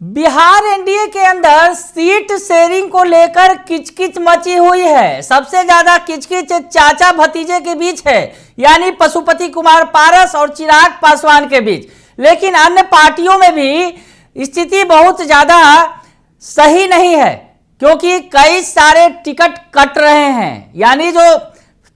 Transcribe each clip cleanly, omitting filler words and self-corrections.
Bihar NDA के अंदर seat sharing को लेकर किचकिच मची हुई है। सबसे ज्यादा किचकिच चाचा भतीजे के बीच है, यानी पशुपति कुमार पारस और चिराग पासवान के बीच। लेकिन अन्य पार्टियों में भी स्थिति बहुत ज्यादा सही नहीं है, क्योंकि कई सारे टिकट कट रहे हैं। यानी जो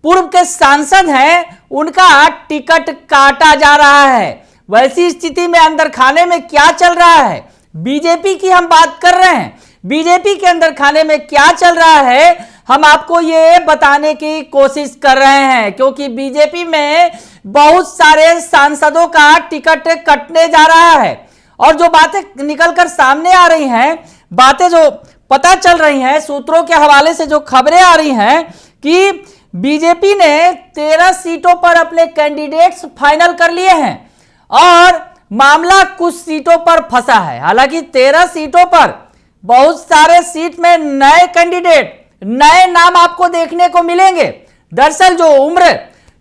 पूर्व के सांसद हैं उनका टिकट काटा जा रहा है। वैसी स्थिति में अंदर खाने में क्या चल रहा है, बीजेपी की हम बात कर रहे हैं। बीजेपी के अंदर खाने में क्या चल रहा है हम आपको ये बताने की कोशिश कर रहे हैं, क्योंकि बीजेपी में बहुत सारे सांसदों का टिकट कटने जा रहा है। और जो बातें निकलकर सामने आ रही हैं, बातें जो पता चल रही हैं, सूत्रों के हवाले से जो खबरें आ रही हैं कि बीजेपी ने 13 सीटों पर अपने कैंडिडेट्स फाइनल कर लिए हैं और मामला कुछ सीटों पर फंसा है। हालांकि 13 सीटों पर बहुत सारे सीट में नए कैंडिडेट, नए नाम आपको देखने को मिलेंगे। दरअसल जो उम्र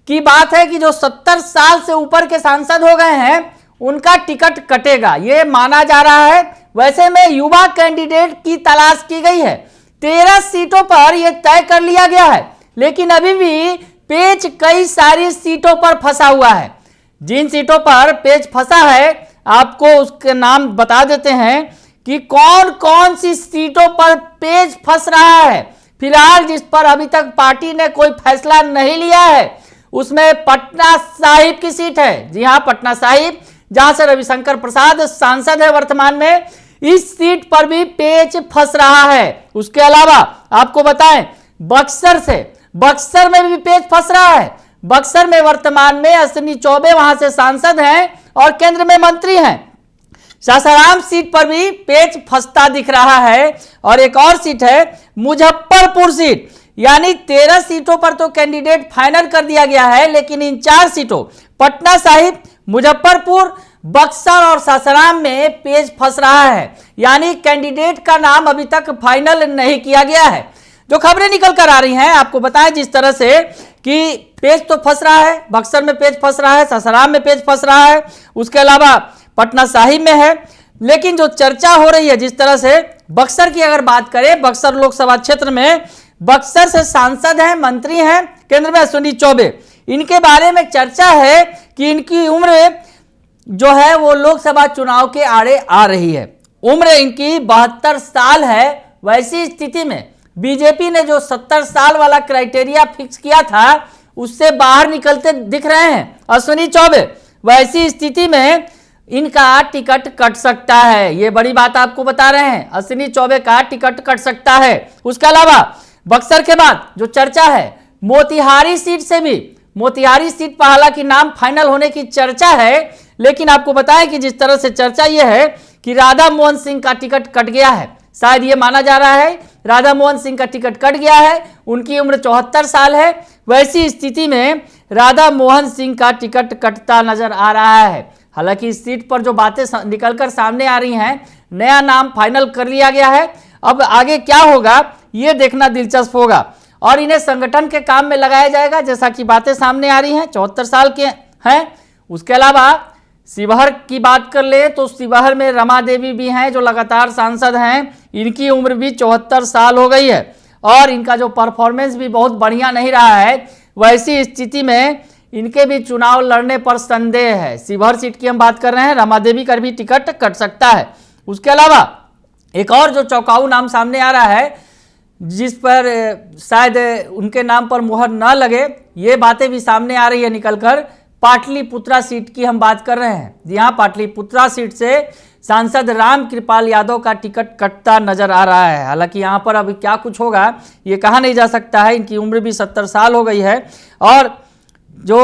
की बात है कि जो 70 साल से ऊपर के सांसद हो गए हैं उनका टिकट कटेगा, ये माना जा रहा है। वैसे में युवा कैंडिडेट की तलाश की गई है। 13 सीटों पर यह तय कर लिया गया है, लेकिन अभी भी पेच कई सारी सीटों पर फंसा हुआ है। जिन सीटों पर पेच फंसा है आपको उसके नाम बता देते हैं कि कौन कौन सी सीटों पर पेच फंस रहा है। फिलहाल जिस पर अभी तक पार्टी ने कोई फैसला नहीं लिया है उसमें पटना साहिब की सीट है। जी हां, पटना साहिब, जहां से रविशंकर प्रसाद सांसद है वर्तमान में, इस सीट पर भी पेच फंस रहा है। उसके अलावा आपको बताएं बक्सर में भी पेच फंस रहा है। बक्सर में वर्तमान में अश्विनी चौबे वहां से सांसद हैं और केंद्र में मंत्री हैं। सासाराम सीट पर भी पेच फंसता दिख रहा है। और एक और सीट है मुजफ्फरपुर सीट, यानी 13 सीटों पर तो कैंडिडेट फाइनल कर दिया गया है, लेकिन इन 4 सीटों पटना साहिब, मुजफ्फरपुर, बक्सर और सासाराम में पेच फंस रहा है। यानी कैंडिडेट का नाम अभी तक फाइनल नहीं किया गया है। जो खबरें निकल कर आ रही हैं आपको बताएं जिस तरह से कि पेच तो फंस रहा है, बक्सर में पेच फंस रहा है, सासाराम में पेच फंस रहा है, उसके अलावा पटना साहिब में है। लेकिन जो चर्चा हो रही है जिस तरह से बक्सर की अगर बात करें, बक्सर लोकसभा क्षेत्र में बक्सर से सांसद हैं, मंत्री हैं केंद्र में अश्विनी चौबे। इनके बारे में चर्चा है कि इनकी उम्र जो है वो लोकसभा चुनाव के आड़े आ रही है। उम्र इनकी 72 साल है। वैसी स्थिति में बीजेपी ने जो 70 साल वाला क्राइटेरिया फिक्स किया था उससे बाहर निकलते दिख रहे हैं अश्विनी चौबे। वैसी स्थिति में इनका टिकट कट सकता है, ये बड़ी बात आपको बता रहे हैं। अश्विनी चौबे का टिकट कट सकता है। उसके अलावा बक्सर के बाद जो चर्चा है मोतिहारी सीट से भी, मोतिहारी सीट पर हालांकि नाम फाइनल होने की चर्चा है, लेकिन आपको बताएं कि जिस तरह से चर्चा यह है कि राधा मोहन सिंह का टिकट कट गया है। शायद ये माना जा रहा है राधा मोहन सिंह का टिकट कट गया है। उनकी उम्र 74 साल है। वैसी स्थिति में राधा मोहन सिंह का टिकट कटता नजर आ रहा है। हालांकि इस सीट पर जो बातें निकलकर सामने आ रही हैं, नया नाम फाइनल कर लिया गया है। अब आगे क्या होगा ये देखना दिलचस्प होगा और इन्हें संगठन के काम में लगाया जाएगा, जैसा कि बातें सामने आ रही हैं। 74 साल के हैं। उसके अलावा शिवहर की बात कर ले तो शिवहर में रमा देवी भी हैं जो लगातार सांसद हैं। इनकी उम्र भी 74 साल हो गई है और इनका जो परफॉर्मेंस भी बहुत बढ़िया नहीं रहा है। वैसी स्थिति में इनके भी चुनाव लड़ने पर संदेह है। शिवहर सीट की हम बात कर रहे हैं, रमा देवी का भी टिकट कट सकता है। उसके अलावा एक और जो चौंकाऊ नाम सामने आ रहा है, जिस पर शायद उनके नाम पर मुहर न लगे, ये बातें भी सामने आ रही है निकलकर। पाटलिपुत्रा सीट की हम बात कर रहे हैं। जी हाँ, पाटलिपुत्रा सीट से सांसद राम कृपाल यादव का टिकट कटता नजर आ रहा है। हालांकि यहाँ पर अभी क्या कुछ होगा ये कहा नहीं जा सकता है। इनकी उम्र भी 70 साल हो गई है और जो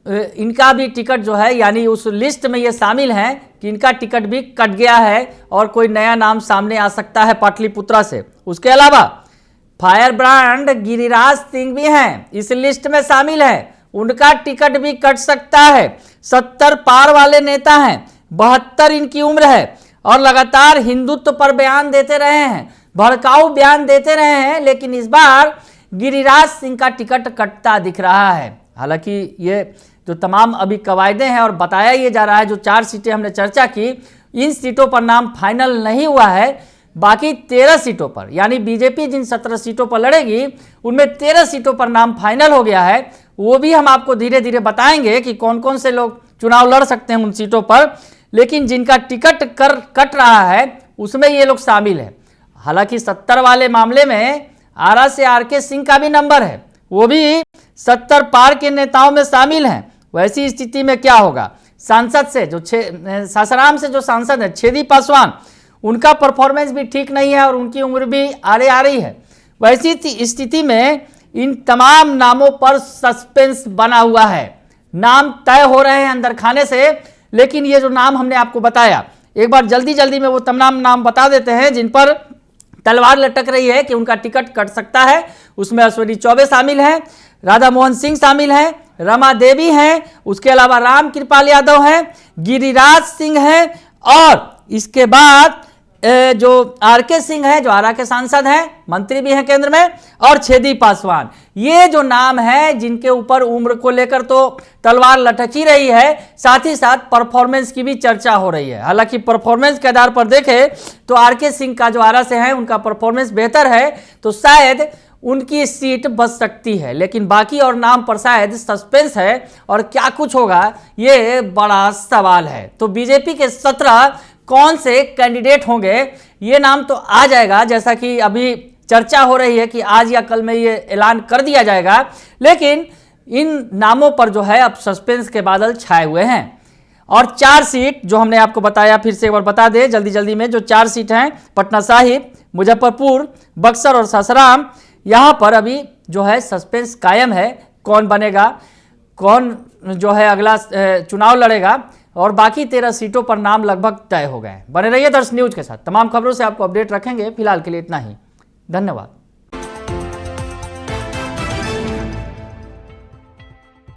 इनका भी टिकट जो है, यानी उस लिस्ट में ये शामिल हैं कि इनका टिकट भी कट गया है और कोई नया नाम सामने आ सकता है पाटलिपुत्रा से। उसके अलावा फायर ब्रांड गिरिराज सिंह भी हैं, इस लिस्ट में शामिल हैं। उनका टिकट भी कट सकता है। 70 पार वाले नेता हैं, 72 इनकी उम्र है और लगातार हिंदुत्व पर बयान देते रहे हैं, भड़काऊ बयान देते रहे हैं। लेकिन इस बार गिरिराज सिंह का टिकट कटता दिख रहा है। हालांकि ये जो तमाम अभी कवायदे हैं और बताया ये जा रहा है, जो 4 सीटें हमने चर्चा की इन सीटों पर नाम फाइनल नहीं हुआ है। बाकी 13 सीटों पर, यानी बीजेपी जिन 17 सीटों पर लड़ेगी उनमें 13 सीटों पर नाम फाइनल हो गया है। वो भी हम आपको धीरे धीरे बताएंगे कि कौन कौन से लोग चुनाव लड़ सकते हैं उन सीटों पर। लेकिन जिनका टिकट कट रहा है उसमें ये लोग शामिल है। हालांकि 70 वाले मामले में आरा से आरके सिंह का भी नंबर है, वो भी 70 पार के नेताओं में शामिल हैं। वैसी स्थिति में क्या होगा? सांसद से जो सासाराम से जो सांसद है छेदी पासवान, उनका परफॉर्मेंस भी ठीक नहीं है और उनकी उम्र भी आड़े आ रही है। वैसी स्थिति में इन तमाम नामों पर सस्पेंस बना हुआ है। नाम तय हो रहे हैं अंदर खाने से, लेकिन ये जो नाम हमने आपको बताया, एक बार जल्दी जल्दी में वो तमाम नाम बता देते हैं जिन पर तलवार लटक रही है कि उनका टिकट कट सकता है। उसमें अश्विनी चौबे शामिल हैं, राधा मोहन सिंह शामिल हैं, रमा देवी हैं, उसके अलावा राम कृपाल यादव हैं, गिरिराज सिंह हैं, और इसके बाद जो आरके सिंह है जो आरा के सांसद हैं, मंत्री भी हैं केंद्र में, और छेदी पासवान। ये जो नाम है जिनके ऊपर उम्र को लेकर तो तलवार लटक ही रही है, साथ ही साथ परफॉर्मेंस की भी चर्चा हो रही है। हालांकि परफॉर्मेंस के आधार पर देखें तो आरके सिंह का जो आरा से है उनका परफॉर्मेंस बेहतर है, तो शायद उनकी सीट बच सकती है। लेकिन बाकी और नाम पर शायद सस्पेंस है और क्या कुछ होगा ये बड़ा सवाल है। तो बीजेपी के 17 कौन से कैंडिडेट होंगे ये नाम तो आ जाएगा, जैसा कि अभी चर्चा हो रही है कि आज या कल में ये ऐलान कर दिया जाएगा। लेकिन इन नामों पर जो है अब सस्पेंस के बादल छाए हुए हैं। और 4 सीट जो हमने आपको बताया, फिर से एक बार बता दें जल्दी जल्दी में, जो 4 सीट हैं पटना साहिब, मुजफ्फरपुर, बक्सर और सासाराम, यहाँ पर अभी जो है सस्पेंस कायम है। कौन बनेगा, कौन जो है अगला चुनाव लड़ेगा, और बाकी 13 सीटों पर नाम लगभग तय हो गए हैं। बने रहिए दर्श न्यूज के साथ, तमाम खबरों से आपको अपडेट रखेंगे। फिलहाल के लिए इतना ही, धन्यवाद।